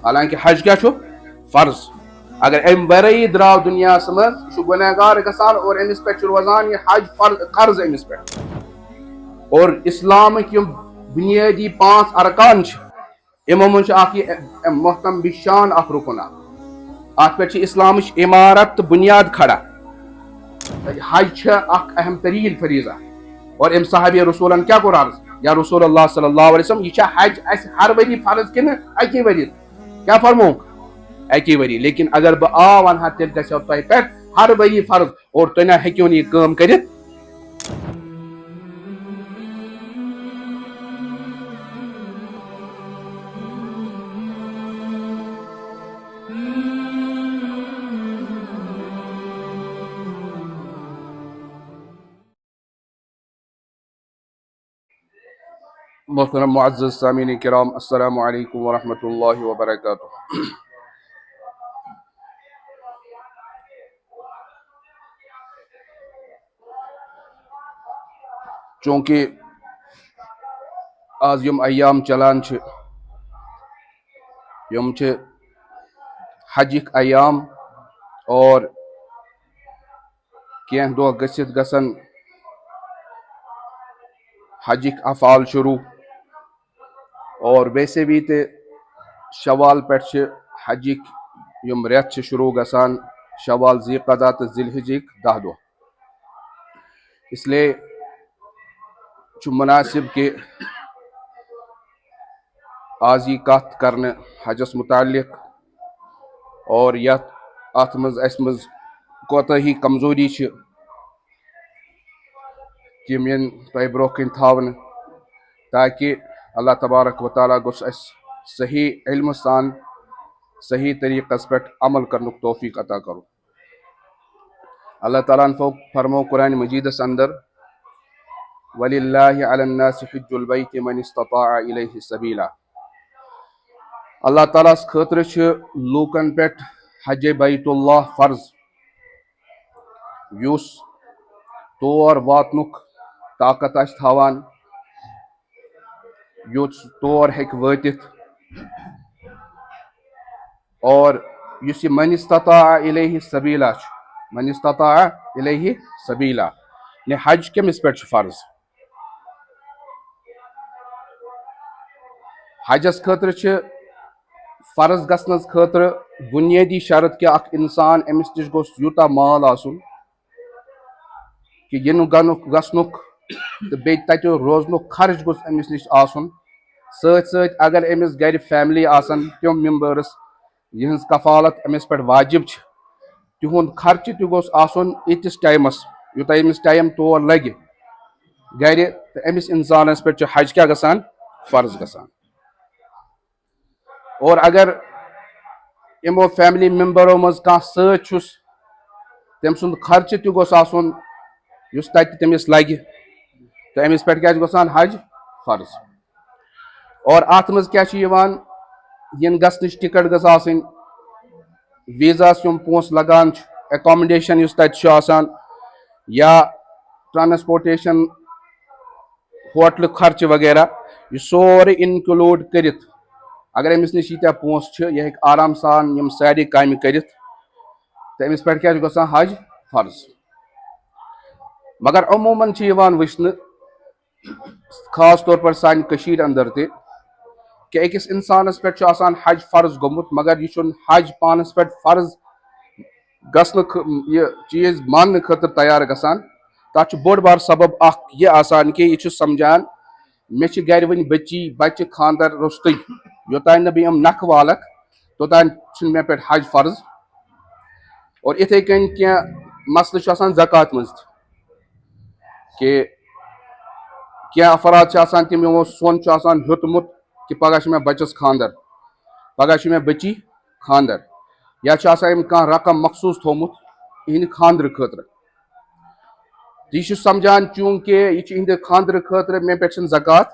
حالانکہ حج کیا چھو فرض اگر ام ورٲیی درٛاو دُنیاہس منٛز یہِ چھُ گُنہگار گژھان اور أمِس پٮ۪ٹھ چھُ روزان یہِ حج قرض أمِس پٮ۪ٹھ اور اسلامٕکۍ یِم بُنیٲدی 5 ارکان چھِ یِمو منٛز چھُ اکھ یہِ محتم بشان اکھ رُکُن اتھ پٮ۪ٹھ چھِ اسلامٕچ عمارت تہٕ بُنیاد کھڑا حج چھِ اکھ اہم تریٖن فریٖضہ اور أمۍ صحابی رسوٗلن کیٛاہ کوٚر عرض یا رسول اللہ صلی اللہ علیہ وسلم یہِ چھا حج اسہِ ہر ؤری فرض کِنہٕ اکی ؤری کیٛاہ فرمووُکھ اکی ؤری لیکن اگر بہٕ وَنہٕ ہا تیٚلہِ گژھیو تۄہہِ پٮ۪ٹھ ہر ؤری فرض اور تُہۍ نہ ہیٚکِو نہٕ یہِ کٲم کٔرِتھ محترم معزز سامعین کرام السلام علیکم ورحمۃ اللہ وبرکاتہ چونکہ آز یم ایام چلان چھِ یم چھِ حجک ایام اور کینٛہہ دۄہ گٔژھِتھ گژھن حجک افعال شروع اور ویسے بھی تہِ شوال پٮ۪ٹھ چھِ حجک یم رٮ۪تھ چھِ شروع گژھان شوال ذی قعدہ تہٕ ذی الحجٕکۍ 10 دۄہ اس لیے چھُ مناسب کہ آز یی کتھ کرنہٕ حجس متعلق اور یتھ اتھ منٛز اسہِ منٛز کوتاہی کمزوری چھِ تِم یِن تۄہہِ برونٛہہ کِنۍ تھاونہٕ تاکہ اللہ تبارک و تعالیٰ گوٚژھ اسہِ صحیح علمہٕ سان صحیح طریقس پٮ۪ٹھ عمل کرنُک توفیق عطا کرُن اللہ تعالیٰ ہن فرمو قرآن مجیدس اندر وَلِلَّهِ عَلَى النَّاسِ حِجُّ الْبَيْتِ مَنِ اسْتَطَاعَ إِلَيْهِ سَبِيلًا اللہ تعالیٰ ہس خٲطرٕ چھِ لوٗکن پٮ۪ٹھ حجِ بیت اللہ فرض یُس تور واتنُک طاقت آسہِ تھاوان یُس تور ہیٚکہِ وٲتِتھ اور یُس یہِ من استطاع الیہ سبیلا چھُ من استطاع الیہ سبیلا یعنی حج کٔمِس پٮ۪ٹھ چھُ فرض حجس خٲطرٕ چھِ فرض گژھنس خٲطرٕ بُنیٲدی شرط کہِ اکھ انسان أمِس نِش گوٚژھ یوٗتاہ مال آسُن کہ یِنُک گژھنُک تہٕ بیٚیہِ تتہِ روزنُک خرچ گوٚژھ أمِس نِش آسُن سۭتۍ سۭتۍ اگر أمِس گرِ فیملی آسن تِم ممبٲرٕس یِہنٛز کفالت أمِس پٮ۪ٹھ واجب چھِ تِہُنٛد خرچہِ تہِ گوٚژھ آسُن ییٖتِس ٹایمس یوٗتاہ أمِس ٹایم تور لگہِ گرِ تہٕ أمِس انسانس پٮ۪ٹھ چھُ حج کیٛاہ گژھان فرض گژھان اور اگر یِمو فیملی ممبرو منٛز کانٛہہ سۭتۍ چھُس تٔمۍ سُنٛد خرچہِ تہِ گوٚژھ آسُن یُس تتہِ تٔمِس لگہِ تہٕ أمِس پٮ۪ٹھ کیٛاہ چھُ گژھان حج فرض اور اتھ منٛز کیٛاہ چھُ یِوان یِنہٕ گژھنٕچ ٹکٹ گٔژھ آسٕنۍ ویٖزاہس یِم پونٛسہٕ لگان چھِ ایکامڈیشن یُس تتہِ چھُ آسان یا ٹرانسپوٹیشن ہوٹلُک خرچہٕ وغیرہ یہِ سورُے انکلوٗڈ کٔرِتھ اگر أمِس نِش ییٖتیاہ پونٛسہٕ چھِ یہِ ہیٚکہِ آرام سان یِم سارے کامہِ کٔرِتھ تہٕ أمِس پٮ۪ٹھ کیٛاہ چھُ گژھان حج فرض مگر عموٗمن چھِ یِوان وٕچھنہٕ خاص طور پر سانہِ کٔشیٖرِ اندر تہِ کہ أکِس انسانس پٮ۪ٹھ چھُ آسان حج فرض گوٚمُت مگر یہِ چھُنہٕ حج پانس پٮ۪ٹھ فرض گژھنہٕ یہِ چیٖز ماننہٕ خٲطرٕ تیار گژھان تتھ چھُ بوٚڑ بار سبب اکھ یہِ آسان کہ یہِ چھُ سمجھان مےٚ چھِ گرِ وٕنہِ بچہِ خانٛدر روٚستُے یوٚتانۍ نہٕ بہٕ یِم نکھٕ والکھ توٚتانۍ چھُنہٕ مےٚ پٮ۪ٹھ حج فرض اور یِتھے کٔنۍ کینٛہہ مسلہٕ چھُ آسان زکات منٛز تہِ کہ کینٛہہ افراد چھِ آسان تِم یِمو سۄن چھُ آسان ہیوٚتمُت کہ پگاہ چھُ مےٚ بچس خانٛدر پگاہ چھُ مےٚ بٔچی خانٛدر یا چھُ آسان أمۍ کانٛہہ رقم مخصوٗص تھوٚومُت یِہنٛدِ خانٛدرٕ خٲطرٕ تہٕ یہِ چھُ سمجھان چوٗنکہِ یہِ چھُ یِہنٛدِ خانٛدرٕ خٲطرٕ مےٚ پٮ۪ٹھ چھنہٕ زکات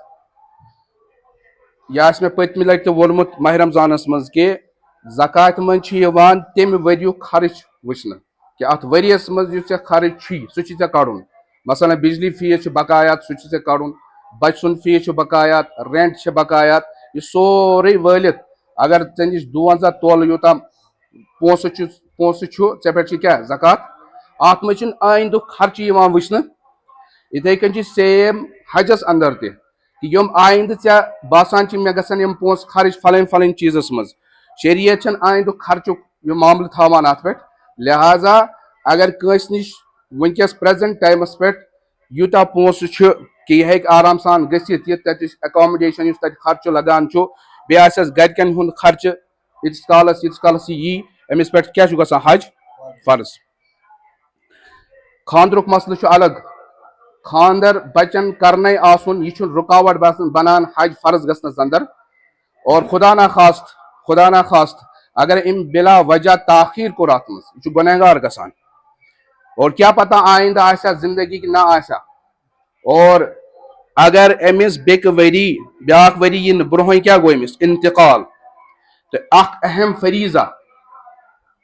یہِ آسہِ مےٚ پٔتمہِ لٹہِ تہِ ووٚنمُت ماہِ رمضانس منٛز کہ زکاتہِ منٛز چھُ یِوان تمہِ ؤریُک خرٕچ وٕچھنہٕ کہ اتھ ؤریس منٛز یُس ژےٚ خرٕچ چھُے سُہ چھُے ژےٚ کڑُن مثلاً بجلی فیٖس چھُ بقایات سُہ چھُے ژےٚ کڑُن بچہٕ سُنٛد فیٖس چھُ بقایات رینٹ چھِ بقایات یہِ سورُے وٲلِتھ اگر ژے نش 52 تولہٕ یوٗتاہ پونٛسہٕ چھُ ژےٚ پٮ۪ٹھ چھِ کیٛاہ زکات اتھ منٛز چھُنہٕ آیندُک خرچہٕ یِوان وٕچھنہٕ یِتھَے کٔنۍ چھِ سیم حجس اندر تہِ یِم آیندٕ ژےٚ باسان چھِ مےٚ گژھن یِم پونٛسہٕ خرٕچ فلٲنۍ فلٲنۍ چیٖزس منٛز شریعت چھنہٕ آیندُک خرچُک یہِ معاملہٕ تھاوان اتھ پٮ۪ٹھ لہٰذا اگر کٲنٛسہِ نِش وٕنکیٚس پریزنٹ ٹایمس پٮ۪ٹھ یوٗتاہ پونٛسہٕ چھُ کہِ یہِ ہیٚکہِ آرام سان گٔژھِتھ یہِ تتِچ ایکامڈیشن یُس تتہِ خرچہٕ لگان چھُ بیٚیہِ آسٮ۪س گرِکٮ۪ن ہُنٛد خرچہٕ ییٖتِس کالس یہِ یی أمِس پٮ۪ٹھ کیٛاہ چھُ گژھان حج فرض خاندرُک مسلہٕ چھُ الگ خاندر بچن کرنے آسُن یہِ چھُنہٕ رُکاوٹ بنان حج فرض گژھنس اندر اور خدا نخواست اگر أمۍ بلا وجہ تاخیر کوٚر اتھ منٛز یہِ چھُ گۄنہگار گژھان اور کیٛاہ پتہ آیندٕ آسیا زندگی کہِ نہ آسیا اور اگر أمِس بیٚکہِ ؤری بیٛاکھ ؤری یِنہٕ برونٛہٕے کیٛاہ گوٚو أمِس انتقال تہٕ اکھ اہم فریٖضہ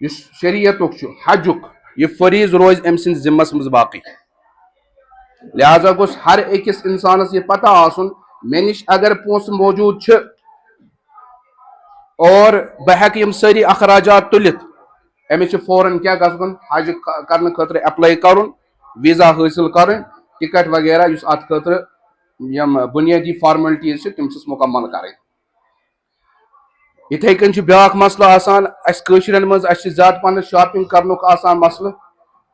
یُس شریعتُک چھُ حجُک یہِ فریٖض روزِ أمۍ سٕنٛدِس ذمس منٛز باقٕے لہٰذا گوٚژھ ہر أکِس انسانس یہِ پتہ آسُن مےٚ نِش اگر پونٛسہٕ موٗجوٗد چھِ اور بہٕ ہٮ۪کہٕ یِم سٲری اخراجات تُلِتھ أمِس چھُ فوراً کیٛاہ گژھُن حج کرنہٕ خٲطرٕ ایپلاے کرُن ویٖزا حٲصِل کرٕنۍ ٹکٹ وغیرہ یُس اتھ خٲطرٕ یِم بُنیٲدی فارمیلٹیٖز چھِ تِم چھِس مُکمل کرٕنۍ یِتھٕے کٔنۍ چھُ بیٛاکھ مسلہٕ آسان اسہِ کٲشرٮ۪ن منٛز اسہِ چھِ زیادٕ پہنس شاپنگ کرنُک آسان مسلہٕ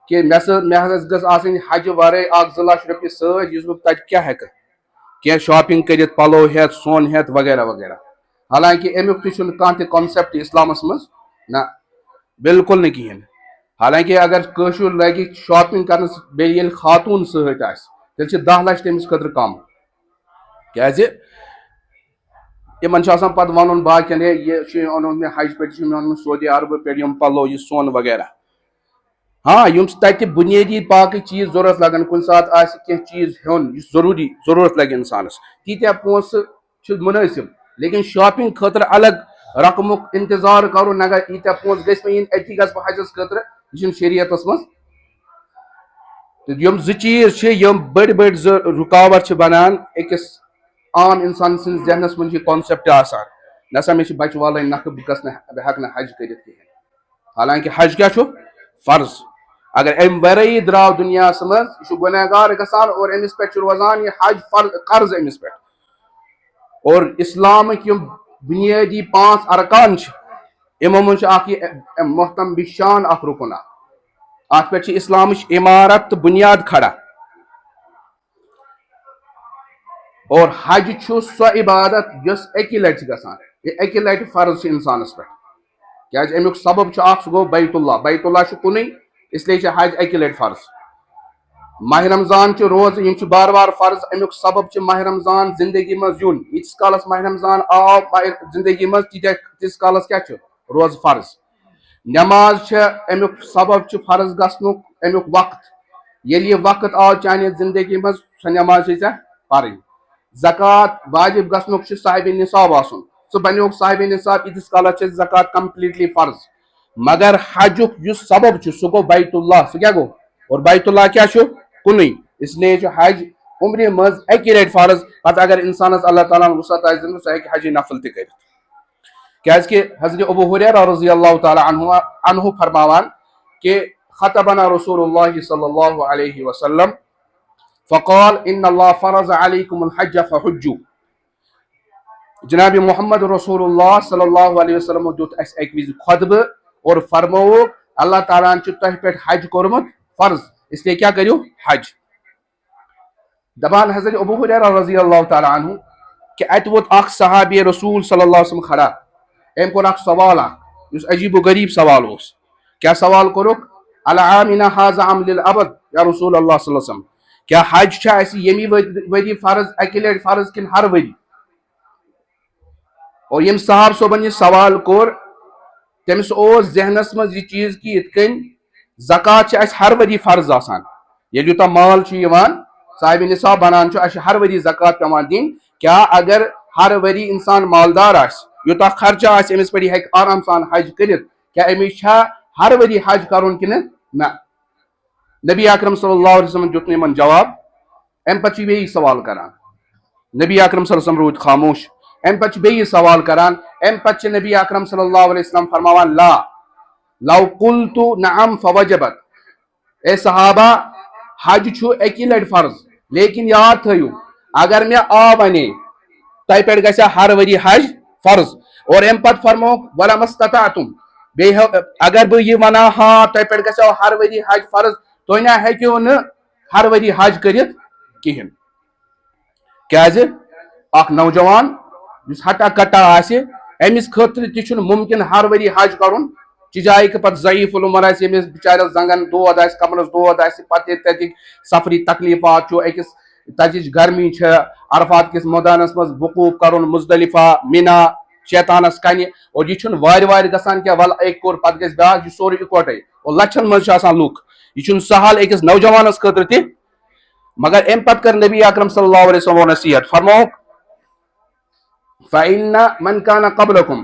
کہ مےٚ حظ گٔژھ آسٕنۍ حجہِ ورٲے 1-2 لچھ رۄپیہِ سۭتۍ یُس بہٕ تتہِ کیٛاہ ہٮ۪کہٕ کینٛہہ شاپنگ کٔرِتھ پلو ہٮ۪تھ سۄن ہٮ۪تھ وغیرہ وغیرہ حالانکہِ امیُک تہِ چھُنہٕ کانٛہہ تہِ کانسیپٹ اسلامس منٛز نہ بالکل نہٕ کہیٖنۍ حالانکہِ اگر کٲشُر لگہِ شاپنگ کرنس بیٚیہِ ییٚلہِ خاتوٗن سۭتۍ آسہِ تیٚلہِ چھِ 10 لچھ تٔمِس خٲطرٕ کم کیٛازِ یِمن چھُ آسان پتہٕ ونُن باقین ہے یہِ چھُ اوٚنمُت مےٚ حجہِ پٮ۪ٹھ چھُ مےٚ اوٚنمُت سعودی عربہٕ پٮ۪ٹھ یِم پلو یہِ سۄن وغیرہ ہاں یِم تتہِ بُنیٲدی باقٕے چیٖز ضوٚرتھ لگان کُنہِ ساتہٕ آسہِ کینٛہہ چیٖز ہیوٚن یُس ضروٗرت لگہِ انسانس تیٖتیاہ پونٛسہٕ چھِ مُنٲسِب لیکن شاپنگ خٲطرٕ الگ رقمُک انتظار کرُن اگر ییٖتیاہ پونٛسہٕ گژھِ مےٚ یِنۍ أتی گژھٕ بہٕ حجس خٲطرٕ یہِ چھُنہٕ شریعتس منٛز تہٕ یِم 2 چیٖز چھِ یِم بٔڑۍ رُکاوٹ چھِ بنان أکِس عام انسان سٕنٛدِس ذہنس منٛز چھِ یہِ کانسیپٹ آسان نہ سا مےٚ چھِ بچہِ والٕنۍ نکھٕ بہٕ ہٮ۪کہٕ نہٕ حج کٔرِتھ کِہینۍ حالانکہِ حج کیٛاہ چھُ فرض اگر امہِ ورٲیی درٛاو دُنیاہس منٛز یہِ چھُ گۄنہگار گژھان اور أمِس پٮ۪ٹھ چھُ روزان یہِ حج قرض أمِس پٮ۪ٹھ اور اسلامٕکۍ یِم بُنیٲدی 5 ارکان چھِ یِمو منٛز چھُ اکھ یہِ محتم بشان اکھ رُکُن اتھ پٮ۪ٹھ چھِ اسلامٕچ عمارت تہٕ بُنیاد کھڑا اور حج چھُ سۄ عبادت یۄس اَکہِ لٹہِ چھِ گژھان یہِ اَکہِ لٹہِ فرض چھِ انسانس پٮ۪ٹھ کیٛازِ امیُک سبب چھُ اکھ سُہ گوٚو بیت اللہ چھُ کُنُے اسلیے چھِ حج اَکہِ لٹہِ فرض ماہ رمضان چھِ روزٕ یِم چھِ بار بار فرض امیُک سبب چھِ ماہ رمضان زندگی منٛز یُن ییٖتِس کالس ماہ رمضان آو زندگی منٛز تیٖتِس کالس کیٛاہ چھُ روزٕ فرض نٮ۪ماز چھےٚ امیُک سبب چھُ فرض گژھنُک امیُک وقت ییٚلہِ یہِ وقت آو چانہِ زندگی منٛز سۄ نٮ۪ماز چھے ژےٚ پرٕنۍ زکات واجب گژھنُک چھُ صاحبِ نصاب آسُن ژٕ بنیوکھ صاحبِ نصاب ییٖتِس کالس چھِ زکات کمپلیٖٹلی فرض مگر حجُک یُس سبب چھُ سُہ گوٚو بیت اللہ سُہ کیٛاہ گوٚو اور بیت اللہ کیٛاہ چھُ کُنُے اسلیے چھُ حج عمرِ منٛز اَکہِ لٹہِ فرض پتہٕ اگر انسانس اللہ تعالیٰ ہن وُسعت آسہِ دِنہٕ سُہ ہیٚکہِ حجہِ نفل تہِ کٔرِتھ کیٛازِ کہِ حضرت ابو ہریرہ رضی اللہ تعالیٰ عنہ فرماوان کہ خطبنا رسول اللہ صلی اللہ علیہ وسلم فقال ان اللہ فرض علیکم الحج فحجوا جناب محمد رسول اللہ صلی اللہ علیہ وسلمو دیُت اسہِ اکہِ وِزِ خۄطبہٕ اور فرمووُکھ اللہ تعالیٰ ہن چھُ تۄہہِ پٮ۪ٹھ حج کوٚرمُت فرض اسلیے کیٛاہ کٔرِو حج دپان حضرت ابو ہریرہ رضی اللہ تعالیٰ عنہ کہ اتہِ ووت اکھ صحابی رسول صلی اللہ علیہ وسلم کھڑا أمۍ کوٚر اکھ سوال اکھ یُس عجیب و غریٖب سوال اوس کیٛاہ سوال کوٚرُکھ العامنا هذا ام للابد یا رسول اللہ صلی اللہ علیہ وسلم کیٛاہ حج چھا اسہِ ییٚمہِ ؤری فرض اَکہِ لٹہِ فرض کِنہٕ ہر ؤری اور ییٚمہِ صاحب صٲبن یہِ سوال کوٚر تٔمِس اوس ذہنس منٛز یہِ چیٖز کہِ یِتھ کٔنۍ زکات چھِ اسہِ ہر ؤری فرض آسان ییٚلہِ یوٗتاہ مال چھُ یِوان صاحبِ نصاب بنان چھُ اسہِ چھِ ہر ؤری زکات پیٚوان دِنۍ کیٛاہ اگر ہر ؤری انسان مالدار آسہِ یوٗتاہ خرچہٕ آسہِ أمِس پٮ۪ٹھ یہِ ہیٚکہِ آرام سان حج کٔرِتھ کیٛاہ أمِس چھا ہر ؤری حج کرُن کِنہٕ نہ نبی اکرم صلی اللہ علیہ وسلم دیُت نہٕ یِمن جواب امہِ پتہٕ چھِ بیٚیہِ سوال کران نبی اکرم صلی اللہ علیہ وسلم روٗدۍ خاموش امہِ پتہٕ چھِ بیٚیہِ سوال کران ام پتہ نبی اکرم صلی اللہ علیہ وسلم فرماوان لا لو قلت نعم فوجبت اے صحابہ حج چھو اکی لٹ فرض لیکن یاد تھیو اگر میں آ ونے تہ پہ گژھِ ہر ؤری حج فرض اور ام پتہ فرمو ولم استطعتم اگر بہ یہ ونا ہاں تہ پہ گژھو ہر ؤری حج فرض تھی نہ ہیکو نہ ہر ؤری حج کرت کہین کیازِ اخ نوجوان جس ہٹا کٹا آسہِ امس خاطر تہ چھُنہٕ ممکن ہر ؤری حج کرُن چہ جائے کہ پتہ ضعیف العمر آسہِ ییٚمِس بچارس زنگن دود آسہِ کمرس دود آسہِ پتہ ییٚلہِ تتِکۍ سفری تکلیفات چھُ أکِس تتِچ گرمی چھِ عرفات کس مٲدانس منٛز وقوف کرُن مزدلفہ مینا شیطانس کنہِ اور یہ چھُنہٕ وارِ وارِ گژھان کینٛہہ ول أکۍ کوٚر پتہٕ گژھِ بیاکھ یہ سورُے اکوٹے اور لچھن منٛز چھِ آسان لُکھ یہ چھُنہٕ سہل أکِس نوجوانس خٲطرٕ تہِ مگر امہِ پتہٕ کٔر نبی اکرم صلی اللہ علیہ وسلم نصیحت فرمووُکھ فَإِنَّ مَنْ كَانَ قَبْلَكُمْ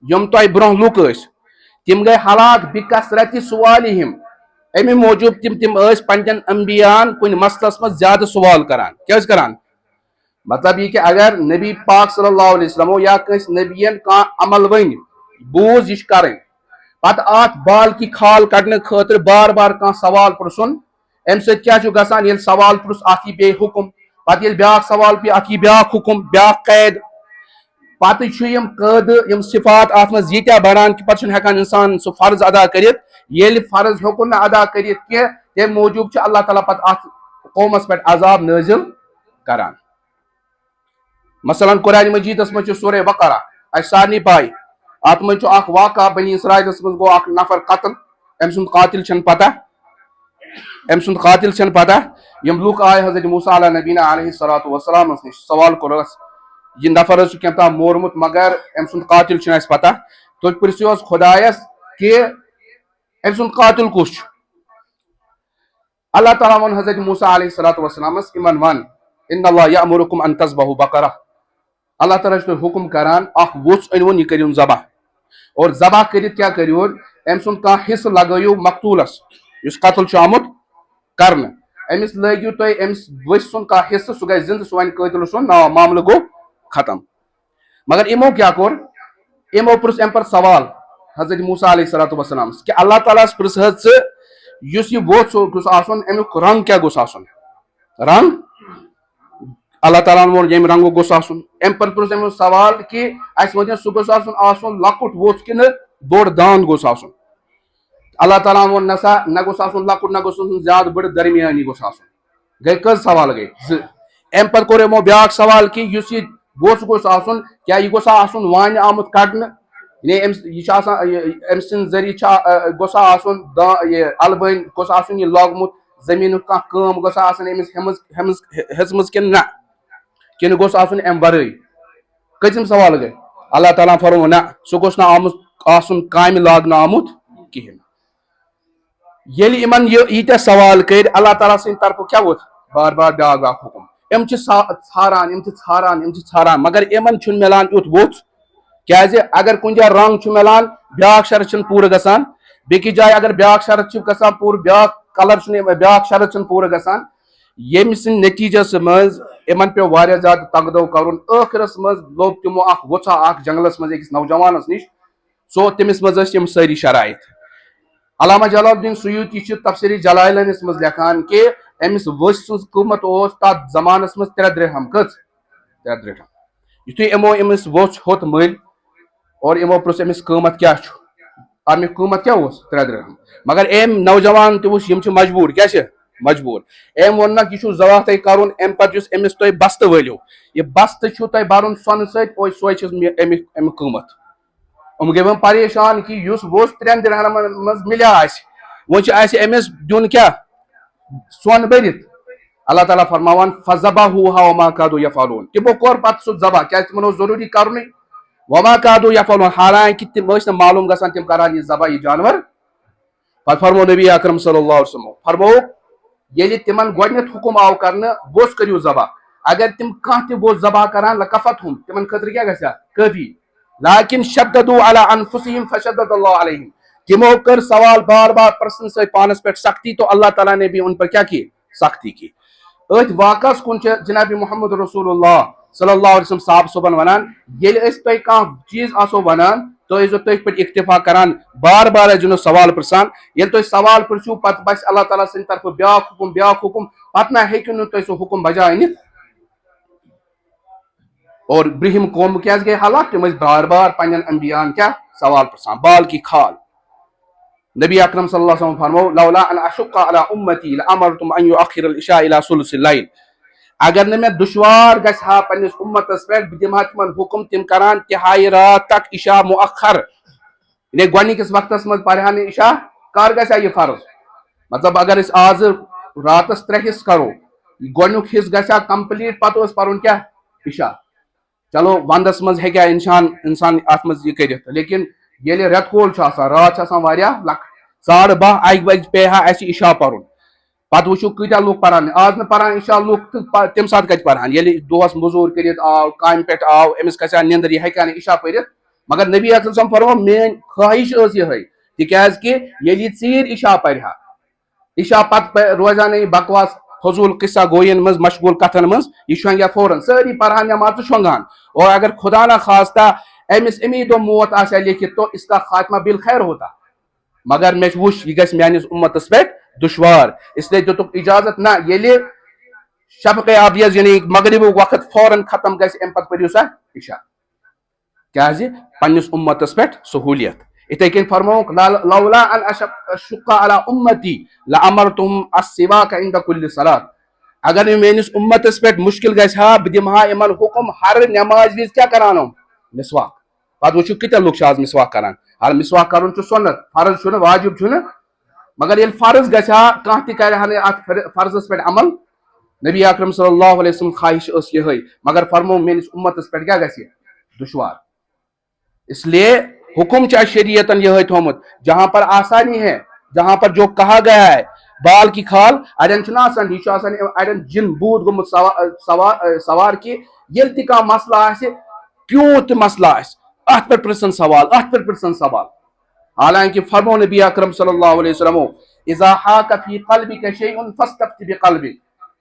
یم تۄہہِ برونٛہہ لُکھ ٲسۍ تم گٔے ہلاک بِکثرتِ سوالِہِم امی موجوب تم ٲسۍ پنٛنٮ۪ن انبیاہن کُنہِ مسلس منٛز زیادٕ سوال کران کیٛاہ ٲسۍ کران مطلب یہ کہ اگر نبی پاک صلی اللہ علیہ وسلم یا کٲنٛسہِ نبیین کانٛہہ عمل ؤنۍ بوٗز یہِ چھُ کرٕنۍ پتہٕ اتھ بال کی کھال کڑنہٕ خٲطرٕ بار بار کانٛہہ سوال پرژھُن امہِ سۭتۍ کیٛاہ چھُ گژھان ییٚلہِ سوال پرژھ اتھ یی بیٚیہِ حُکم پتہٕ ییٚلہِ بیاکھ سوال پیٚیہِ اتھ یی بیاکھ حُکم بیاکھ قید پتہٕ چھُ یم قٲدٕ یم صفات اتھ منٛز ییٖتیاہ بڑان کہ پتہٕ چھُنہٕ ہٮ۪کان انسان سُہ فرض ادا کٔرِتھ ییٚلہِ فرض ہیوٚکُن نہٕ ادا کٔرِتھ کینٛہہ تمہِ موٗجوٗب چھُ اللہ تعالیٰ پتہٕ اتھ قومس پٮ۪ٹھ عذاب نٲزِل کران مثلاً قرآن مجیدس منٛز چھُ سورہ بقرہ اسہِ سارنٕے پاے اتھ منٛز چھُ اکھ واقعہ بنی اسرائیلس منٛز گوٚو اکھ نفر قتل أمۍ سُنٛد قاتل چھنہٕ پتہ یم لُکھ آے حضرت موسیٰ علیٰ نبینا علیہ الصلوۃ والسلامس نش سوال کوٚرُس یہ نفر حظ چھُ کینٛژھا مورمُت مگر أمۍ سُنٛد قاتل چھُنہٕ اسہِ پتہ تُہۍ پرژھِو حظ خۄدایس کہ أمۍ سُنٛد قاتل کُس چھُ اللہ تعالیٰ ووٚن حضرت موسیٰ علیہ الصلوۃ والسلامس یِمن ون ان اللہ یأمرکم ان تذبحوا بقرہ اللہ تعالیٰ چھُ تۄہہِ حُکم کران اکھ ووٚژھ أنۍوُن یہِ کٔرِوُن ذبح اور ذبح کٔرِتھ کیٛاہ کٔرِوُن أمۍ سُنٛد کانٛہہ حصہٕ لگٲیِو مقتوٗلس یُس قتل چھُ آمُت کرنہٕ أمِس لٲگِو تُہۍ أمِس ؤژھۍ سُنٛد کانٛہہ حصہٕ سُہ گژھِ زنٛدٕ سُہ وَنہِ قٲتِل سُنٛد نا معاملہٕ گوٚو ختم مگر یِمو کیٛاہ کوٚر یِمو پرٛژھ امہِ پتہٕ سوال حضرت موسیٰ علیہ الصلوۃ والسلامس کہ اللہ تعالیٰ ہس پرٛژھ حظ ژٕ یُس یہِ ووٚژھ گوٚژھ آسُن امیُک رنٛگ کیٛاہ گوٚژھ آسُن رنٛگ اللہ تعالیٰ ہن ووٚن ییٚمہِ رنٛگُک گوٚژھ آسُن امہِ پتہٕ پرٛژھ أمِس سوال کہ اسہِ ؤنِو سُہ گوٚژھ آسُن لۄکُٹ ووٚژھ کِنہٕ بوٚڑ داند گوٚژھ آسُن اللہ تعالیٰ ہن ووٚن نسا نہ گوٚژھ آسُن لۄکُٹ نہ گوٚژھ آسُن زیادٕ بٔڑ درمیانی گوٚژھ آسُن گٔے کٔژ سوال گٔے زٕ امہِ پتہٕ کوٚر یِمو بیاکھ سوال کہ یُس یہِ ووٚژھ گوٚژھ آسُن کیٛاہ یہِ گوٚژھا آسُن وانہِ آمُت کڑنہٕ یعنی یہِ چھُ آسان أمۍ سٕنٛدِ ذٔریعہٕ چھا گوٚژھا آسُن یہِ البٲنۍ گوٚژھ آسُن یہِ لوگمُت زٔمیٖنُک کانٛہہ کٲم گوٚژھا آسٕنۍ أمِس ہیٚژمٕژ کِنہٕ گوٚژھ آسُن امہِ ورٲے کٔژِم سوال گٔے اللہ تعالیٰ فرموو نہ سُہ گوٚژھ نہٕ آسُن کامہِ لاگنہٕ آمُت کہیٖنۍ ییٚلہِ یِمن ییٖتیاہ سوال کٔرۍ اللہ تعالیٰ سٕنٛدِ طرفہٕ کیٛاہ ووٚتھ بار بار بیاکھ حُکم یِم چھِ ژھاران مگر یِمن چھُنہٕ مِلان یُتھ ووٚژھ کیٛازِ اگر کُنہِ جایہِ رنٛگ چھُ مِلان بیاکھ شرط چھُنہٕ پوٗرٕ گژھان بیٚکِس جایہِ اگر بیاکھ شرط چھُ گژھان پوٗرٕ بیاکھ کلر چھُنہٕ بیاکھ شرط چھُنہٕ پوٗرٕ گژھان ییٚمہِ سٕنٛدِ نٔتیٖجس منٛز یِمن پیوٚو واریاہ زیادٕ تگدو کرُن ٲخرس منٛز لوٚب تِمو اکھ ووٚژھا اکھ جنگلس منٛز أکِس نوجوانس نِش سُہ تٔمِس منٛز ٲسۍ یِم سٲری شرائط علامہ جلال الدین سیوٗطی چھِ تفسیٖرِ جلالینس منٛز لیکھان کہ أمِس ؤژھۍ سٕنٛز قۭمت اوس تتھ زمانس منٛز 3 درہم کٔژ 3 درہم یُتھُے یِمو أمِس ووٚژھ ہیوٚت مٔلۍ اور یِمو پرٛژھ أمِس قۭمت کیٛاہ چھُ امیُک قۭمت کیٛاہ اوس 3 درہم مگر أمۍ نوجوان تہِ وُچھ یِم چھِ مجبوٗر کیٛاہ چھِ مجبوٗر أمۍ ووٚننکھ یہِ چھُ ذبح تۄہہِ کرُن امہِ پتہٕ یُس أمِس تُہۍ بستہٕ وٲلِو یہِ بستہٕ چھُو تۄہہِ برُن سۄنہٕ سۭتۍ سۄے چھِ امیُک قۭمت یِم گٔے وۄنۍ پریشان کہ یُس ووٚژھ 3 درہمن منٛز مِلیو اسہِ وۄنۍ چھُ اسہِ أمِس دیُن کیٛاہ سۄن بٔرِتھ اللہ تعالیٰ فرماوان فذبحوها وما كادوا يفعلون تِمو کوٚر پتہٕ سُہ ذبح کیٛازِ تِمن اوس ضروٗری کرنُے وما كادوا يفعلون حالانکہِ تِم ٲسۍ نہٕ معلوٗم گژھان تِم کران یہِ ذبح یہِ جانور پتہٕ فرموو نبی اکرم صلی اللہ علیہ وسلم فرمووُکھ ییٚلہِ تِمن گۄڈٕنیتھ حُکم آو کرنہٕ ووٚژھ کٔرِو ذبح اگر تِم کانٛہہ تہِ ووٚژھ ذبح کران لکفتہم تِمن خٲطرٕ کیٛاہ گژھِ ہا کٲفی لیکن شددوا علی انفسہم فشدد اللہ علیہم تِمو کٔر سوال بار بار پرژھنہٕ سۭتۍ پانس پٮ۪ٹھ سختی تو اللہ تعالیٰ نے بھی ان پر کیا کی سختی کی أتھۍ واقعس کُن چھِ جناب محمد رسول اللہ صلی اللہ علیہ وسلم صاحب صبحن ونان ییٚلہِ أسۍ تۄہہِ کانٛہہ چیٖز آسو ونان تُہۍ ٲسۍزیو تٔتھۍ پٮ۪ٹھ اکتفا کران بار بار ٲسۍزیو نہٕ سوال پرژھان ییٚلہِ تُہۍ سوال پرژھِو پتہٕ باسہِ اللہ تعالیٰ سٕنٛدِ طرفہٕ بیاکھ حکم پتہٕ نہ ہیٚکِو نہٕ تُہۍ سُہ حکم بجا أنِتھ اور برہم قوم کیٛازِ گٔے ہلاک تِم ٲسۍ بار بار پننٮ۪ن انبیاہن کیٛاہ سوال پرژھان بال کی کھال نبی اکرم صلی اللہ علیہ وسلم فرمو لولا ان اشق علی امتی لامرتم ان یؤخر العشاء الى ثلث الليل اگر نہ مےٚ دشوار گژھِ ہا پننس امتس پٮ۪ٹھ بہٕ دِمہٕ ہا تِمن حکم تِم کران تہایہِ رات تک عشاء مؤخر یعنی گۄڈنِکِس وقتس منٛز پرہا نہٕ عشاء کر گژھِ ہا یہِ فرض مطلب اگر أسۍ آز راتس 3 حصہٕ کرو گۄڈنیُک حصہٕ گژھِ ہا کمپلیٖٹ پتہٕ اوس پرُن کیٛاہ عشاء چلو ونٛدس منٛز ہیٚکہِ ہا انسان اتھ منٛز یہِ کٔرِتھ لیکن ییٚلہِ رٮ۪تہٕ کول چھُ آسان رات چھِ آسان واریاہ لۄکٕٹ 12:30 بجہِ پیٚیہِ ہا اَسہِ عشاء پرُن پتہٕ وٕچھو کۭتیاہ لُکھ پران آز نہٕ پران عشاء لُکھ تہٕ تمہِ ساتہٕ کتہِ پرہن ییٚلہِ دۄہس موٚزوٗرۍ کٔرِتھ آو کامہِ پٮ۪ٹھ آو أمِس کھسہِ ہا نیٚنٛدٕر یہِ ہیٚکہِ ہا نہٕ عشاء پٔرِتھ مگر نبی اکرم صٲبن فرمو میٲنۍ خٲہِش ٲس یِہے تِکیٛازِ کہِ ییٚلہِ یہِ ژیٖرۍ عشاء پرِ ہا عشاء پتہٕ روزِ ہا نہٕ یہِ بکواس فضوٗل قصہ گوین منٛز مشغوٗل کتھن منٛز یہِ شۄنگہِ ہا فوراً سٲری پرہان نٮ۪ماز تہٕ شۄنگہان اور اگر خدا نہ خواستہ أمِس امی دۄہ موت آسہِ ہا لیکھِتھ تو اس کا خاتمہ بالخیر ہوتا مگر مےٚ وٕچھ یہِ گژھِ میٲنِس اُمتس پٮ۪ٹھ دُشوار اسلیے دِتُکھ اجازت نہ ییٚلہِ شفقے ابیض یعنی مغربُک وقت فوراً ختم گژھِ امہِ پتہٕ پٔرِو سا عشاء کیٛازِ پننِس اُمتس پٮ۪ٹھ سہوٗلیت یِتھے کٔنۍ فرمووُکھ لولا ان اشق علی امتی لامرتہم السواک عند کل صلاۃ اگر نہٕ میٲنِس اُمتس پٮ۪ٹھ مُشکل گژھِ ہا بہٕ دِمہٕ ہا یِمن حکم ہر نٮ۪مازِ وِزِ کیٛاہ کران یِم مسواک پتہٕ وٕچھِو کۭتیاہ لُکھ چھِ آز مسواک کران مسواک کرُن چھُ سُنت فرض چھُنہٕ واجب چھُنہٕ مگر ییٚلہِ فرض گژھِ ہا کانٛہہ تہِ کرِ ہا نہٕ اتھ فرضس پٮ۪ٹھ عمل نبی اکرم صلی اللہ علیہ وسلم خواہش ٲس یِہے مگر فرمو میٲنِس اُمتس پٮ۪ٹھ کیٛاہ گژھِ دُشوار اس لیے حکم چھُ اَسہِ شریعتن یِہے تھومُت جہاں پر آسانی ہے جہاں پر جو کہا گیا ہے بال کی کھال اڑٮ۪ن چھُنہ آسان یہِ چھُ آسان اڑٮ۪ن جِن بوٗت گوٚمُت سوار کہِ ییٚلہِ تہِ کانٛہہ مسلہٕ آسہِ پیوٗنٛت تہِ مسلہٕ آسہِ اتھ پٮ۪ٹھ پرژھن سوال اتھ پٮ۪ٹھ پرژھن سوال حالانکہِ فرمو نبی اکرم صلی اللہ علیہ وسلم اذا حاک فی قلبک شیء فاستفت بقلبک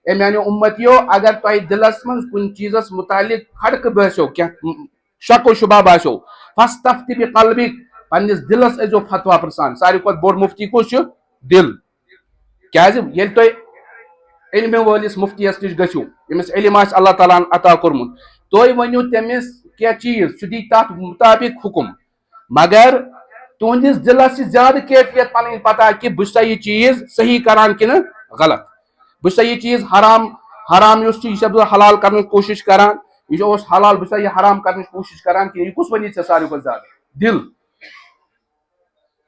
اے میانیو امتیو اگر تۄہہِ دِلس منٛز کُنہِ چیٖزس مُتعلق کھڑکہٕ باسیو کینٛہہ شک و شبہ باسیو فاستفت بقلبک پننِس دِلس ٲسۍزیو فتوا پرژھان ساروی کھۄتہٕ بوٚڑ مفتی کُس چھُ دِل کیٛازِ ییٚلہِ تُہۍ علمہِ وٲلِس مفتیس نِش گٔژھِو ییٚمِس علم آسہِ اللہ تعالیٰ ہن عطا کوٚرمُت تُہۍ ؤنِو تٔمِس کینٛہہ چیٖز سُہ دی تتھ مُطابق حکم مگر تُہنٛدِس دِلس چھِ زیادٕ کیفیت پنٕنۍ پتہ کہِ بہٕ چھُسا یہِ چیٖز صحیح کران کِنہٕ غلط بہٕ چھُسا یہِ چیٖز حرام یُس چھُ یہِ چھُسا بہٕ حلال کرنٕچ کوٗشش کران یہِ اوس حلال بہٕ چھُسا یہِ حرام کرنٕچ کوٗشش کران کہِ یہِ کُس ونی ژےٚ ساروی کھۄتہٕ زیادٕ دِل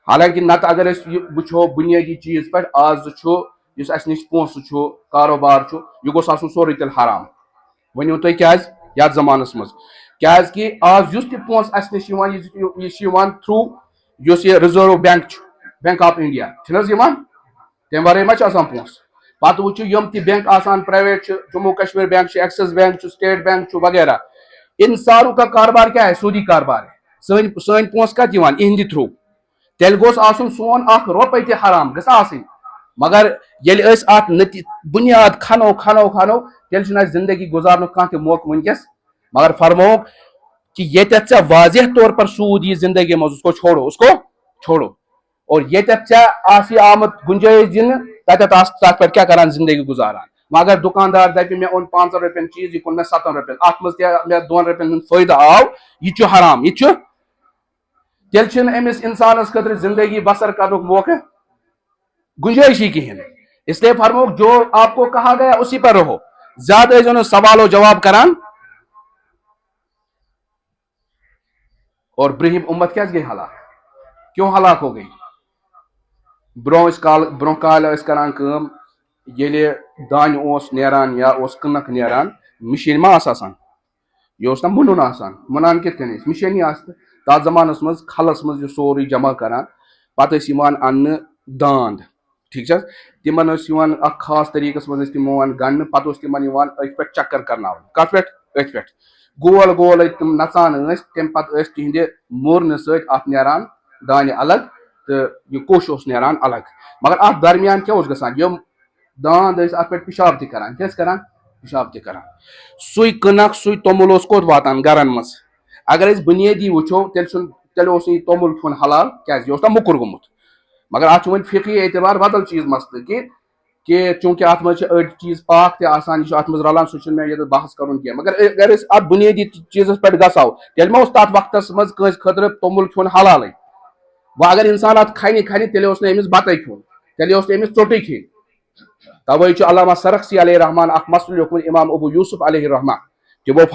حالانکہِ نتہٕ اگر أسۍ یہِ وٕچھو بُنیٲدی چیٖز پٮ۪ٹھ آز چھُ یُس اسہِ نِش پونٛسہٕ چھُ کاروبار چھُ یہِ گوٚژھ آسُن سورُے تیٚلہِ حرام ؤنِو تُہۍ کیٛازِ یتھ زمانس منٛز کیٛازِ کہِ آز یُس تہِ پونٛسہٕ اسہِ نِش یِوان یہِ چھُ یِوان تھروٗ یُس یہِ رِزٲرو بینک چھُ بینک آف انڈیا چھُنہٕ حظ یِوان تمہِ ورٲے ما چھُ آسان پونٛسہٕ پتہٕ وٕچھِو یِم تہِ بینک آسان پرایویٹ چھِ جموں کشمیر بینک چھُ ایکسس بینک چھُ سٹیٹ بینک چھُ وغیرہ ان ساروں کا کاروبار کیٛاہ ہے سودی کاروبار ہے سٲنۍ پونٛسہٕ کتہِ یِوان یِہنٛدِ تھروٗ تیٚلہِ گوٚژھ آسُن سون اکھ رۄپے تہِ حرام گٔژھ آسٕنۍ مگر ییٚلہِ أسۍ اتھ بُنیاد کھنو تیٚلہِ چھُنہٕ اَسہِ زندگی گُزارنُک کانٛہہ تہِ موقعہٕ وٕنکیٚس مگر فرمووُکھ کہ ییٚتٮ۪تھ ژےٚ واضح طور پر سوٗد یی زندگی منٛز اس کو چھوڑو اور ییٚتٮ۪تھ ژےٚ آسہِ آمُت گُنجٲیِش دِنہٕ تتٮ۪تھ آس تتھ پٮ۪ٹھ کیٛاہ کران زندگی گُزاران مگر دُکاندار دپہِ مےٚ اوٚن 500 رۄپین چیٖز یہِ کُن مےٚ 7 رۄپین اتھ منٛز تہِ مےٚ 2 رۄپین ہُنٛد فٲیدٕ آو یہِ چھُ حرام یہِ چھُ تیٚلہِ چھُنہٕ أمِس انسانس خٲطرٕ زندگی بسر کرنُک موقعہٕ گُنجٲیشی کِہینۍ اس لیے فرمووُکھ جو آپ کو کہا گیا اسی پر رہو زیادٕ ٲسۍزیو نہٕ سوال و جواب کران اور برہم امت کیٛازِ گٔے ہلاک کیوں ہلاک ہو گئی برونٛہہ کالہِ ٲسۍ کران کٲم ییٚلہِ دانہِ اوس نیران یا اوس کٕنک نیران مِشیٖن ما آسہٕ آسان یہِ اوس نہ مُنُن آسان مُنان کِتھ کٔنۍ ٲسۍ مِشیٖنی آسہٕ تتھ زمانس منٛز کھلس منٛز یہِ سورُے جمع کران پتہٕ ٲسۍ یِوان اننہٕ داند ٹھیٖک چھِ حظ تِمن ٲسۍ یِوان اکھ خاص طریٖقس منٛز ٲسۍ تِم یِوان گنڈنہٕ پتہٕ اوس تِمن یِوان أتھۍ پٮ۪ٹھ چکر کرناونہٕ کتھ پٮ۪ٹھ أتھۍ پٮ۪ٹھ گول گول ٲسۍ تِم نژان ٲسۍ تمہِ پتہٕ ٲسۍ تِہنٛدِ مورنہٕ سۭتۍ اتھ نیران دانہِ الگ تہٕ یہِ کوٚش اوس نیران الگ مگر اتھ درمیان کیٛاہ اوس گژھان یِم داند ٲسۍ اتھ پٮ۪ٹھ پِشاب تہِ کران کیٛاہ ٲسۍ کران پشاب تہ کران سُے کٕنکھ سُے توٚمُل اوس کوٚت واتان گرن منٛز اگر أسۍ بُنیٲدی وٕچھو تیٚلہِ اوس نہٕ یہِ توٚمُل کھیوٚن حلال کیازِ یہِ اوس نا موٚکُر گوٚمُت مگر اتھ چھُ وۄنۍ فقی اعتبار بدل چیٖز مسلہٕ کہ چوٗنٛکہِ اتھ منٛز چھِ أڑۍ چیٖز پاک تہِ آسان یہِ چھُ اتھ منٛز رلان سُہ چھُنہٕ مےٚ ییٚتٮ۪تھ بحث کرُن کینٛہہ مگر اگر أسۍ اتھ بُنیٲدی چیٖزس پٮ۪ٹھ گژھو تیٚلہِ ما اوس تتھ وقتس منٛز کٲنٛسہِ خٲطرٕ توٚمُل کھیوٚن حلالٕے وۄنۍ اگر انسان اتھ کھنہِ تیٚلہِ اوس نہٕ أمِس بتٕے کھیوٚن تیٚلہِ اوس نہٕ أمِس ژوٚٹٕے کھیٚنۍ توے چھُ علامہ سرخسی علیہ رحمان اکھ مسلہٕ لیوکھمُت امام ابو یوسف علیہ رحمان تِمو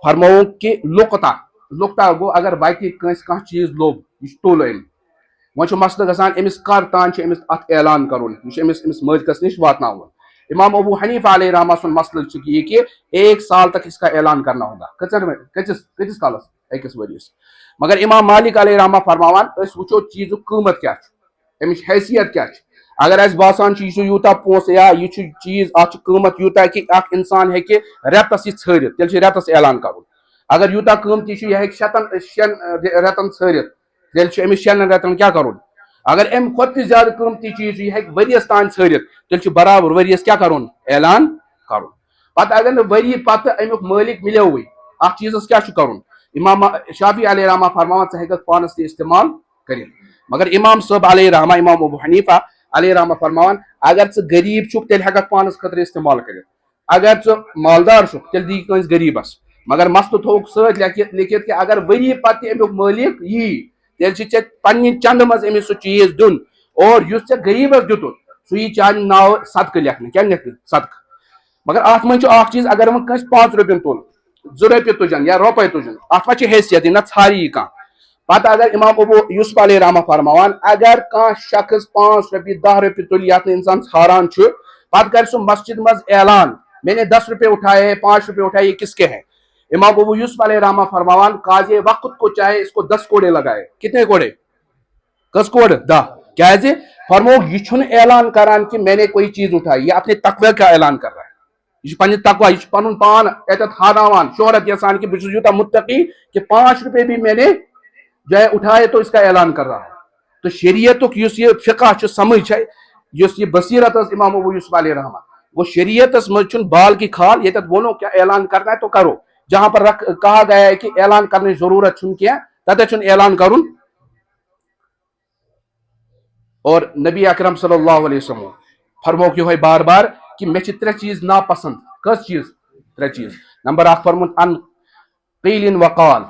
فرمووُکھ کہ لُقطہ گوٚو اگر وتہِ کٲنٛسہِ کانٛہہ چیٖز لوٚب یہِ چھُ تُل أمۍ وۄنۍ چھُ مسلہٕ گژھان أمِس کر تام چھُ أمِس اتھ اعلان کرُن یہِ چھُ أمِس مٲلکس نِش واتناوُن امام ابو حنیفہ علیہ رحمان سُنٛد مسلہٕ چھُ یہ کہ 1 سال تک اس کا اعلان کرنا ہوگا کۭتِس کالس 1 ؤرِیس مگر امام مالک علیہ رحمان فرماوان أسۍ وٕچھو چیٖزُک قۭمت کیاہ چھُ امِچ حیثیت کیاہ چھِ اگر اَسہِ باسان چھُ یہِ چھُ یوٗتاہ پونٛسہٕ یا یہِ چھُ چیٖز اتھ چھُ قۭمت یوٗتاہ کہ اکھ انسان ہیٚکہِ رٮ۪تس یہِ ژھٲرِتھ تیٚلہِ چھُ رٮ۪تس اعلان کرُن اگر یوٗتاہ قۭمتی چھُ یہِ ہیٚکہِ 6 رٮ۪تن ژھٲرِتھ تیٚلہِ چھُ أمِس 6 رٮ۪تن کیاہ کرُن اگر امہِ کھۄتہٕ تہِ زیادٕ قۭمتی چیٖز چھُ یہِ ہیٚکہِ ؤرِیس تانۍ ژھٲرِتھ تیٚلہِ چھُ برابر ؤرِیس کیاہ کرُن اعلان کرُن پتہٕ اگر نہٕ ؤری پتہٕ امیُک مٲلِک مِلیووٕے اتھ چیٖزس کیاہ چھُ کرُن امام شافی علیہ رحمان فرماوان ژٕ ہیٚککھ پانس تہِ استعمال کٔرِتھ مگر امام صٲب علیہ رحمان امام ابو حنیفہ علیہ رحمان فرماوان اگر ژٕ غریٖب چھُکھ تیٚلہِ ہیٚککھ پانس خٲطرٕ استعمال کٔرِتھ اگر ژٕ مالدار چھُکھ تیٚلہِ دی کٲنٛسہِ غریٖبس مگر مسلہٕ تھووُکھ سۭتۍ لیکھِتھ کہ اگر ؤری پتہٕ تہِ امیُک مٲلِک یی تیٚلہِ چھِ ژےٚ پننہِ چندٕ منٛز أمِس سُہ چیٖز دیُن اور یُس ژےٚ غریٖبس دِتُتھ سُہ یی چانہِ ناوٕ صدقہٕ لیکھنہٕ کیاہ لیکھنہٕ صدقہٕ مگر اتھ منٛز چھُ اکھ چیٖز اگر وۄنۍ کٲنٛسہِ 5 رۄپین تُل 2 رۄپیہِ تُجن یا رۄپے تُجن اتھ ما چھِ حیثیت نہ ژھاری یہِ کانٛہہ پتہٕ اگر امام ابو یوسف علیہ رحمان فرماوان اگر کانٛہہ شخص 5 رۄپیہِ 10 رۄپیہِ تُلہِ یتھ نہٕ انسان ژھاران چھُ پتہٕ کرِ سُہ مسجد منٛز اعلان میں نے 10 روپے اٹھائے ہیں 5 روپے اٹھائے یہ کس کے ہیں امام ابو یوسف علیہ رحمان فرماوان قاضی وقت کو چاہے اس کو 10 کوڑے لگائے کتنے کوڑے کس کوڑ 10 کیازِ فرمووُکھ یہِ چھُنہٕ اعلان کران کہ میں نے کوئی چیز اٹھائی یہ اپنے تقوی کا اعلان کر رہا ہے یہ چھُ پننہِ تقوی یہ چھُ پنُن پان اتٮ۪تھ ہاوناوان شہرت یژھان کہ بہٕ چھُس یوٗتاہ متقی کہ 5 روپے بھی میں نے جو ہے اٹھائے تو اس کا اعلان کر رہا ہوں تو شریعتُک یُس یہِ فقہ چھُ سمجھ چھِ یُس یہِ بصیرت ٲس امام ابو یوسف علیہ رحمان وہ شریعتس منٛز چھُنہٕ بال کی کھال ییٚتٮ۪تھ ووٚنو کیا اعلان کرنا ہے تو کرو جہاں پر کہا گیا ہے کہ اعلان کرنٕچ ضروٗرت چھُنہٕ کینٛہہ تتٮ۪تھ چھُنہٕ اعلان کرُن اور نبی اکرم صلی اللہ علیہ وسلم فرمووُکھ یِہوے بار بار کہ مےٚ چھِ 3 چیٖز ناپسنٛد کٔژ چیٖز 3 چیٖز نمبر 1 فرمووُن ان قیل وقال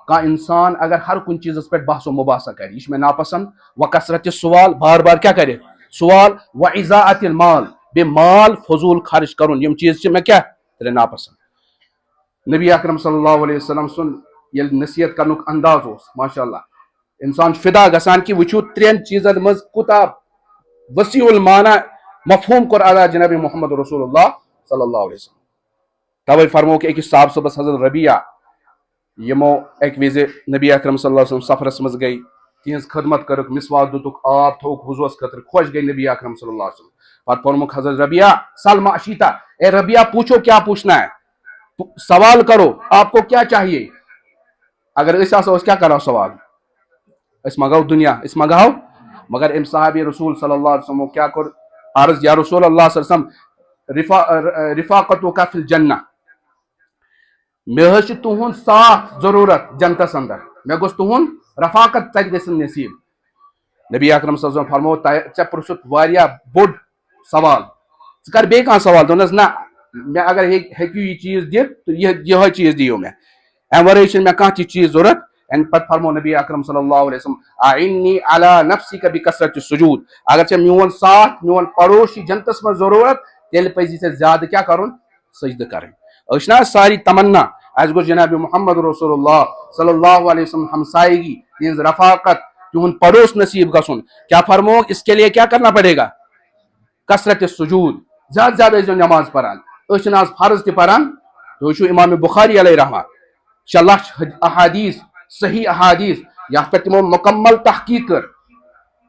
کانٛہہ انسان اگر ہر کُنہِ چیٖزس پٮ۪ٹھ بحث و مباحثہ کرِ یہِ چھُ مےٚ ناپسنٛد وکثرت سوال بار بار کیاہ کرِ سوال واضاعت المال بیٚیہِ مال فضوٗل خرچ کرُن یِم چیٖز چھِ مےٚ کیاہ 3 ناپسنٛد نبی اکرم صلی اللہ علیہ وسلم سُنٛد ییٚلہِ نصیحت کرنُک انداز اوس ماشاء اللہ انسان چھُ فدا گژھان کہ وٕچھِو 3 چیٖزن منٛز کوٗتاہ وسیع المعنی مفہوٗم کوٚر ادا جناب محمد رسول اللہ صلی اللہ علیہ وسلم توے فرمووُکھ أکِس صاحب صٲبس حضرت ربیہ یِمو اکہِ وِزِ نبی اکرم صلی اللہ علیہ وسلم سفرس منٛز گٔے تِہنٛز خدمت کٔرٕکھ مسواک دِتُکھ آب تھووُکھ وضوٗوس خٲطرٕ خۄش گٔے نبی اکرم صلی اللہ علیہ وسلم پتہٕ پوٚرمُکھ حضرت ربیہ سل ما اشیتا اے ربیہ پوچھو کیا پوچھنا ہے سوال کرو آپ کو کیا چاہیے اگر أسۍ آسو أسۍ کیاہ کرو سوال أسۍ منگاو دُنیا أسۍ منگاو مگر أمۍ صحابی رسول صلی اللہ علیہ وسلم کیاہ کوٚر عرض یا رسول اللہ صلی اللہ علیہ وسلم رفاقتُک فی الجنہ مےٚ حظ چھُ تُہُنٛد ساتھ ضروٗرت جنتس اندر مےٚ گوٚژھ تُہُنٛد رفاقت تتہِ گژھُن نصیٖب نبی اکرم صلی اللہ علیہ وسلم فرموو ژےٚ پرٛژھُتھ واریاہ بوٚڑ سوال ژٕ کر بیٚیہِ کانٛہہ سوال دوٚپنس نہ مےٚ اگر ہیٚکِو یہِ چیٖز دِتھ تہٕ یِہوے چیٖز دِیِو مےٚ امہِ ورٲے چھِنہٕ مےٚ کانٛہہ تہِ چیٖز ضوٚرتھ پتہٕ فرموو نبی اکرم صلی اللہ علیہ وسلم اعنی علی نفسک بکثرت السجود اگر ژےٚ میون ساتھ میون پڑوس چھِ جنتس منٛز ضروٗرت تیٚلہِ پزی ژےٚ زیادٕ کیاہ کرُن سجدٕ کرٕنۍ أسۍ چھِنہ ساری تمنا اسہِ گوٚژھ جناب محمد رسول اللہ صلی اللہ علیہ وسلم ہمسایگی تہنٛز رفاقت تِہُنٛد پڑوس نصیٖب گژھُن کیا فرمووُکھ اس کے لیے کیا کرنا پڑے گا کثرت السجود زیادٕ زیادٕ ٲسۍزیو نٮ۪ماز پران أسۍ چھِنہٕ آز فرض تہِ پران تُہۍ وٕچھِو امام بخاری علیہ رحمان 6 لچھ احادیث صحیح احادیث یتھ پٮ۪ٹھ تِمو مکمل تحقیق کٔر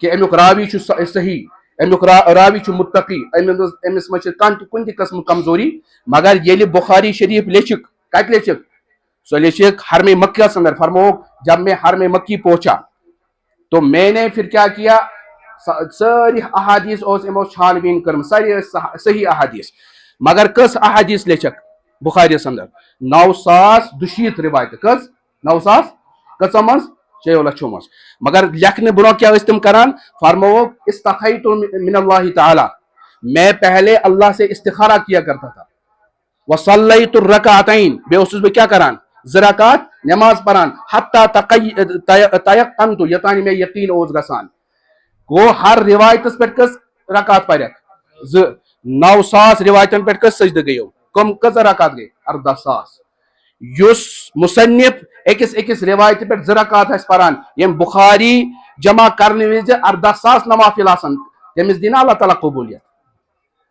کہ امیُک راوی چھُ صحیح امیُک راوی چھُ متقی أمِس منٛز چھِ کُنہِ تہِ قٕسمٕچ کمزوری مگر ییٚلہِ بخاری شریٖف لیٚچھِکھ کتہِ لیٚچھِکھ سۄ لیٚچھِکھ حرمِ مکیس اندر فرمووُکھ جب میں حرمِ مکی پہنچا تو میں نے پھر کیا کیا سٲری احادیث اوس یِمو چھان بیٖن کٔرمٕژ سٲری ٲسۍ صحیح احادیث مگر کس احادیث لیچک بخاریس اندر 9,000 روایت کس 9,000 کچو مز 6 لچھو مز مگر لکھنے برو کیا تم کران فرمو استخیت من اللہ تعالی میں پہلے اللہ سے استخارہ کیا کرتا تھا وصلیت الرکعتین بے اسس بہ کیا کران زرکات نماز پران حتی تیقنت یتانی میں یقین اوس گسان گو ہر روایتس پہ کس رکعت پرک 9,000 روایتن پہ کس سجدہ گیو کم کس رکعت گئی 14,000 یس مصنف اکس روایت پہ زرکات اس پران یم بخاری جمع کرنے وز 14,000 نوافل آسان تمس دینا اللہ تعالیٰ قبولیت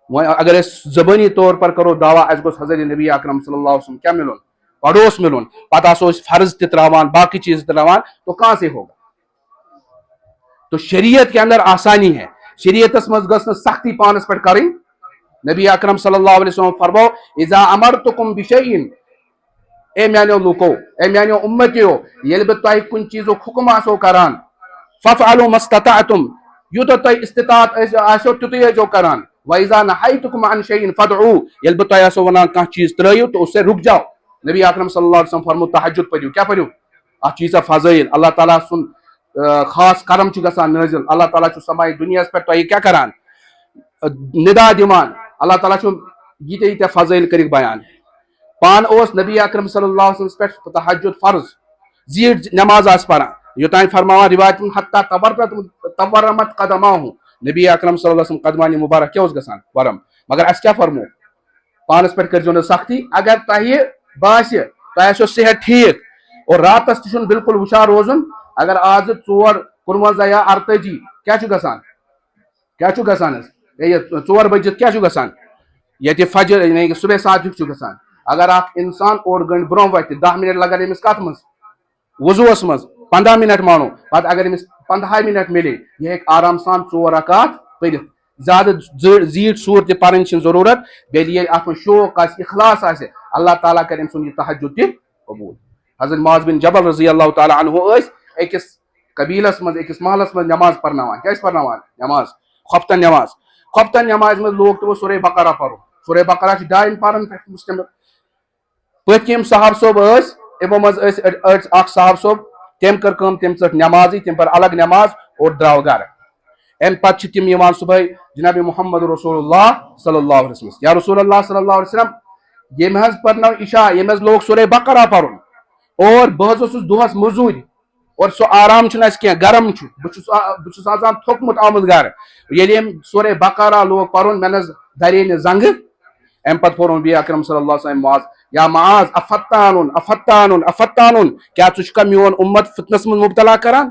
اگر اس زبانی طور پر کرو دعویٰ اس گوس حضرت نبی اکرم صلی اللہ علیہ وسلم کیا ملون پڑوس ملون پتہ سو فرض تراوان باقی چیز تراوان تو کہاں سے ہوگا تو شریعت کے اندر آسانی ہے شریعت اس مز سختی پانس پر کریں نبی اکرم صلی اللہ علیہ وسلم فرمو اذا امرتکم بشیئن اے میانو لوکو اے میانو امتیو یل بہ تہ کن چیزو حکم آسو کران ففعلوا ما استطعتم یوتو تہ استطاعت آسو تیتو جو کران وَإِذَا نَحَيْتُكُمْ عَنْ شَيْءٍ فَادْعُوا یل بہ تہ آسو ونان کانٛہہ چیز ترٲیو تو اس سے رک جاؤ نبی اکرم صلی اللہ علیہ وسلم فرمو تہجد پڑھیو کیا پڑھیو اتھ چیزا فضائل اللہ تعالیٰ سن خاص کرم چھ گژھان نازل اللہ تعالیٰ چھ سماے دنیاس پہ تہ کیا کران ندا دِوان اللہ تعالیٰ چھ ییتہ ییتہ فضائل کرک بیان پان اوس نبی اکرم صلی اللہ علیہ وسلم پہ تہجد فرض زیٹ نماز آس پران یوتان فرماوان روایت حتی تورمت قدماہ نبی اکرم صلی اللہ علیہ وسلم قدمانی مبارک کیا اس گژھان ورم مگر اس کیا فرمو پانس پہ کرزو سختی اگر تہ باسہ تہ آسو صحت ٹھیک اور راتس تہ بالکل ہشار روزن اگر آز 4:59 یا 48 کیا گژھان کیا گژھان 4 بجت کیا گژھان یہ فجر یعنی صبح 7 گژھان اگر اخ انسان 8 گھنٹہ برو وت 10 منٹ لگن امس کت مز وضوس مز 15 منٹ مانو پتہ اگر امس 15 منٹ ملے یہ ہیک آرام سان 4 رکعت پڑھت زیادہ زیٹ صورت پرن چھ ضرورت بیل ات من شوق آس اخلاص آس اللہ تعالیٰ کر ام سن یہ تہجد تہ قبول حضرت معاذ بن جبل رضی اللہ تعالیٰ عنہ اکس قبیلس مز اکس محلس مز نماز پرناوان کیا پرناوان نماز خفتن نماز مز لوگ تو سورہ بقرہ پرو سورہ بقرہ چھ 2 پارن پہ مشتمل پتکم صاحب صوب امو مز اخ صاحب صوب تم کر کم تم ژٹ نمازی تم پر الگ نماز اور دراو گھر ام پتہ تم یوان صبح جناب محمد رسول اللہ صلی اللہ علیہ وسلم یا رسول اللہ صلی اللہ علیہ وسلم یم حض پرنو عشاء یم حض لوگ سورہ بقرہ پرن اور بہت اوسس دہس مزوری اور سو آرام چھن اس کیا گرم چھ بچس آسان تھوکمت آمد گھر ییٚلہِ یم سورہ بقرہ لوگ پرن مے نظ درے نہ زنگ ام پتہ پھورن نبی اکرم صلی اللہ علیہ وسلم معاذ یا معاذ افتانن کیا ژٕ چھُکھا میون امت فتنس من مبتلا کران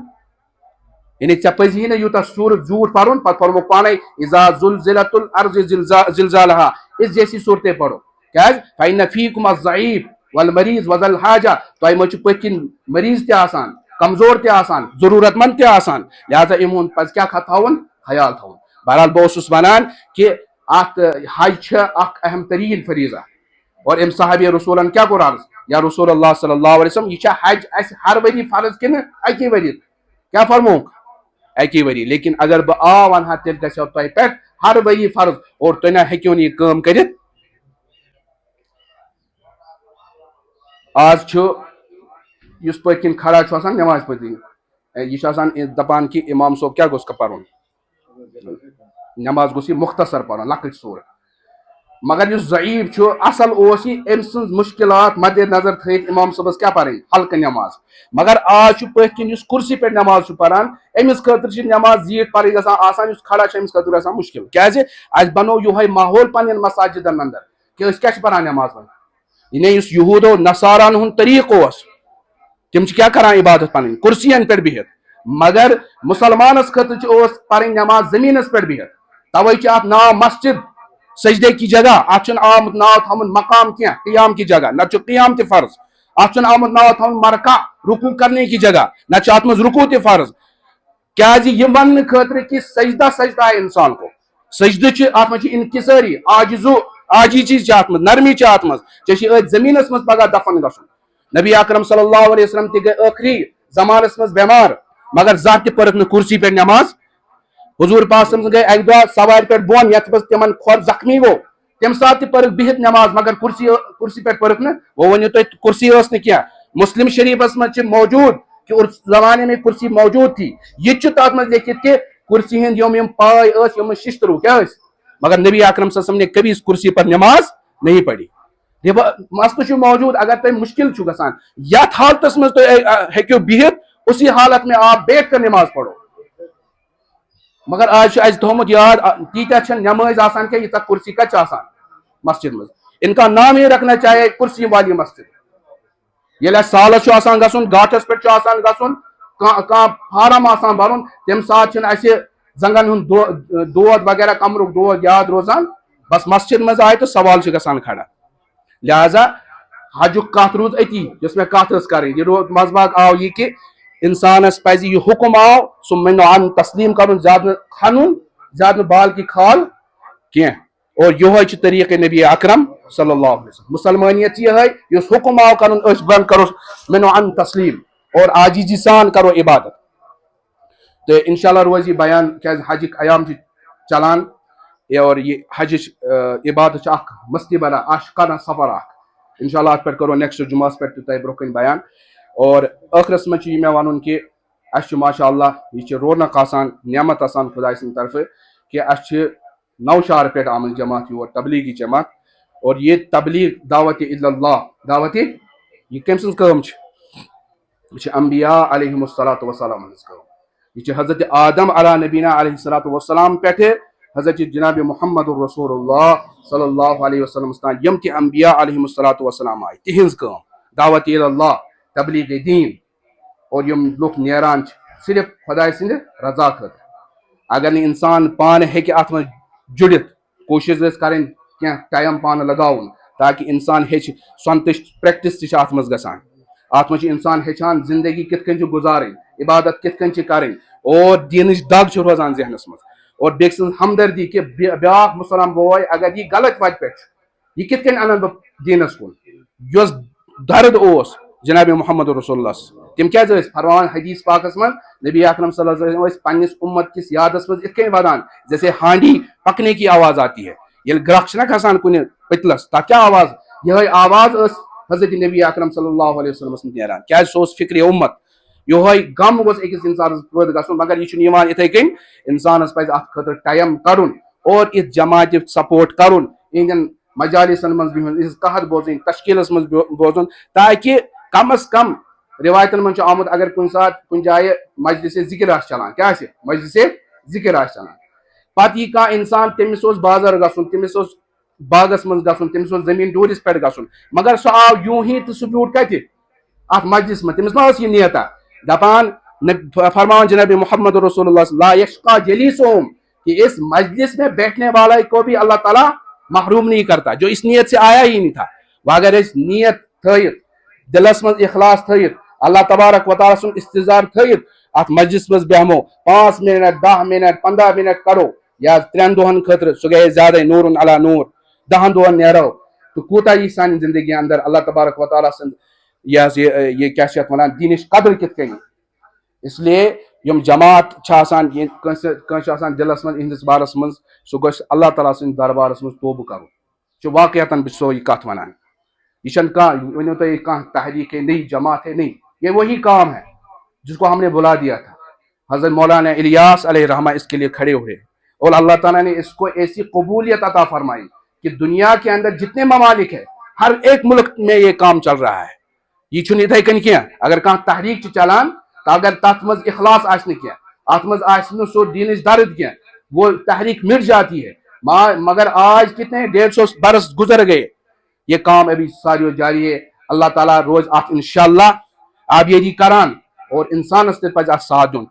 یعنی ژے پزی نا یوتہ صورت زیوٗٹھ پرن پتہ پرمو پانے اذا زلزلت الارض زلزالها اس جیسی صورتیں پڑھو کیاز فإن فیکم الضعیف والمریض وذا الحاجہ تہ مجھ پتھ کن مریض تہ آسان کمزور تہ آسان ضرورت مند تہ آسان لہذا امہن پز کیا تھاون خیال تھاون بہرحال بہ اوسس ونان کہ ات حج چھ اخ اہم ترین فریضہ اور ام صحابی رسولن کیا کور عرض یا رسول اللہ صلی اللہ علیہ وسلم یہ حج اس ہر وری فرض کن اکی وری کیا فرموک اکی وری لیکن اگر بہ ونہا تیل گژھو تہ پہ ہر وری فرض اور تہ نہ ہیکو یہ کام کرت آج اس پت کن کھڑا آسان نماز پتہ یہ دپان کہ امام صوب کیا گوس پرن نماز گوس یہ مختصر پرن لکٹ صورت مگر اس ضعیف اصل اوس یہ ام سن مشکلات مد نظر تھیت امام صبس کیا پرن ہلکہ نماز مگر آج پت کن اس کرسی پہ نماز پران امس خاطر نماز زیٹ پڑھ گژھان آسان اس کھڑا امس خاطر آسان مشکل کیازِ اس بنو یہ ماحول پنن مساجدن اندر کہ اس کیا پران نماز ون یہ اس یہود و نصاران ہند طریق اس تم کیا کران عبادت پن کرسین پہ بہت مگر مسلمانس خاطر پرن نماز زمینس پہ بہت توے ات ناو مسجد سجدے کی جگہ ات آمت ناو تھون مقام کی قیام کی جگہ نہ قیام تہ فرض ات آمت ناو تھون مرکع رکوع کرنے کی جگہ نہ ات مز رکوع تہ فرض کیا یہ ون خاطر کہ سجدہ سجدہ ہے انسان کو سجدہ ات مجھ انکساری عاجزی ات مز نرمی ات مز ات زمینس مز پگہ دفن گھن نبی اکرم صلی اللہ علیہ وسلم تہ گئی ٲخری زمانس مز بیمار مگر زانٛہہ تہ پٔرٕکھ نہٕ کرسی پہ نماز حضور پاک گئی اکہ دۄہ سوارِ پہ بۄن یتھ مز تمن کھۄر زخمی گوٚو تم سات پرک بہت نماز مگر کرسی پہ پرک نا وہ ونیو تو کرسی اس نے کیا مسلم شریفس مجھ موجود کہ اس زمانے میں کرسی موجود تھی یہ تات مز لکھت کہ کرسی ہند یم پائے یم ششترو کیا مگر نبی اکرم صلی اللہ علیہ وسلم نے کبھی اس کرسی پر نماز نہیں پڑھی مسئلہ موجود اگر تم مشکل گژھان یتھ حالتس مز تھی ہیکو بہت اسی حالت میں آپ بیٹھ کر نماز پڑھو مگر آج اس تھومت یاد تیتیا نماز آسان کہ یہ کرسی کت آسان مسجد مز ان کا نام ہی رکھنا چاہیے کرسی والی مسجد یل سالس آسان گھن گاٹس پہ آسان گھن فارم آسان بھرن تم سات زنگن ہند دود وغیرہ کمرک دود یاد روزان بس مسجد مز آئے تو سوال گژھان کھڑا لہذا حجک کت روز اتی جس میں کت کریں یہ مزباگ آو یہ کہ انسانس پزِ یہ حکم آو سہ منو ان تسلیم کرن زیادہ کھنن زیادہ بال کی کھال کی اور یہ طریقہ نبی اکرم صلی اللہ علیہ وسلم مسلمانیت یہ اس حکم آو کرن اش بند کرو منو ان تسلیم اور عاجزی سان کرو عبادت تو انشاءاللہ روز یہ بیان کیاز حجک ایام چلان اور یہ حج عبادت اخ مستی بنا عاشقانہ سفر اخ انشاءاللہ ات پہ کرو نیکسٹ جمعہ پہ تہ برو کن بیان اور ٲخرس مجھ یہ ون کہ اس ماشاء اللہ یہ رونق آسان نعمت آسان خدا سند طرف کہ اس نوشہر پہ آمت جماعت یور تبلیغی جماعت اور یہ تبلیغ دعوت اللہ دعوت یہ کم سن کام یہ انبیاء علیہم الصلاۃ وسلام یہ حضرت آدم علی نبینا علیہ الصلاۃ والسلام پہ حضرت جناب محمد الرسول اللہ صلی اللہ علیہ وسلم یم کہ انبیاء علیہم الصلاۃ والسلام آئی تہذ کام دعوت اللہ تبلیغ دین اور یم لوگ نیران صرف خدا سند رضا خاطر اگر نہیں انسان پان ہیکہ ات من جڑت کوشش کریں کی ٹائم پان لگاؤن تاکہ انسان ہیچ سونتش پریکٹس تہ ات مز گژھان ات مجھ انسان ہیچان زندگی کت کن گزارن عبادت کت کن کریں اور دینچ دگ روزان ذہنس مز اور بیک سن ہمدردی کہ بیاکھ مسلمان بوائے اگر یہ غلط وتہ پہ یہ کت کن انن بہ دینس کن یس درد اوس جناب محمد رسول اللہ تم کیا فرمان حدیث پاکس من نبی اکرم صلی اللہ علیہ وسلم پنس امت کس یادس مز ات ودان جیسے ہانڈی پکنے کی آواز آتی ہے یل گرخ چھ کھسان کن پتلس تک کیا آواز یہ آواز اس حضرت نبی اکرم صلی اللہ علیہ وسلم نیران کیا سوس فکر امت یہ غم گوس اکس انسانس پید گھن مگر یہ اتھے کن انسانس پہ ات خاطر ٹائم کرن اور ات جماعت سپورٹ کرن ان مجالسن من بہن کہت بوزن تشکیلس من بوزن تاکہ کم از کم روایتن من آمد اگر کن سات کن جائے مجلس ذکر چلان کیا مجلس ذکر چلان پتہ یہ کھانا انسان تمس بازار گھن تمس باغس من گھن تمس زمین ڈورس پہ گھن مگر سہ آو یوں ہی تو سہ بیوٹ کت ات مجلس من تمس ما یہ نیتا دپان فرمان جناب محمد رسول اللہ لا یشقا جلیسہم کہ اس مجلس میں بیٹھنے والے کو بھی اللہ تعالیٰ محروم نہیں کرتا جو اس نیت سے آیا ہی نہیں تھا وہ اگر اس نیت تھیت دلس مز اخلاص تھیت اللہ تبارک و تعالیٰ سن استظار تھیت ات مجلس مز بہمو 5 منٹ 10 منٹ 15 منٹ کرو یا 3 دہن خاطر سہ گئے زیادہ نور علی نور 10 دہن نیرو تو کوتا یہ سان زندگی اندر اللہ تبارک و تعالیٰ سن یہ کیا ونان دینش قدر کت کن اس لیے یم جماعت آسان دلس من اہندس بارس من سہ گوش اللہ تعالیٰ سن دربارس من توبہ کرو واقعتاً بہ سو یہ کت ونان یہ ونو تھی تحریک ہے نہیں جماعت ہے نہیں یہ وہی کام ہے جس کو ہم نے بلا دیا تھا حضرت مولانا الیاس علیہ رحمہ اس کے لیے کھڑے ہوئے اور اللہ تعالیٰ نے اس کو ایسی قبولیت عطا فرمائی کہ دنیا کے اندر جتنے ممالک ہیں ہر ایک ملک میں یہ کام چل رہا ہے یہ اتھے کن کی اگر تحریک چلان تو اگر تر مز اخلاص آس کی ات مز سو دینچ درد کی وہ تحریک مٹ جاتی ہے مگر آج کتنے 150 برس گزر گئے یہ کام ابھی ساری جاری ہے اللہ تعالیٰ روز ات انشاءاللہ آبیری کران اور انسانس تہ پزِ ات ساتھ دین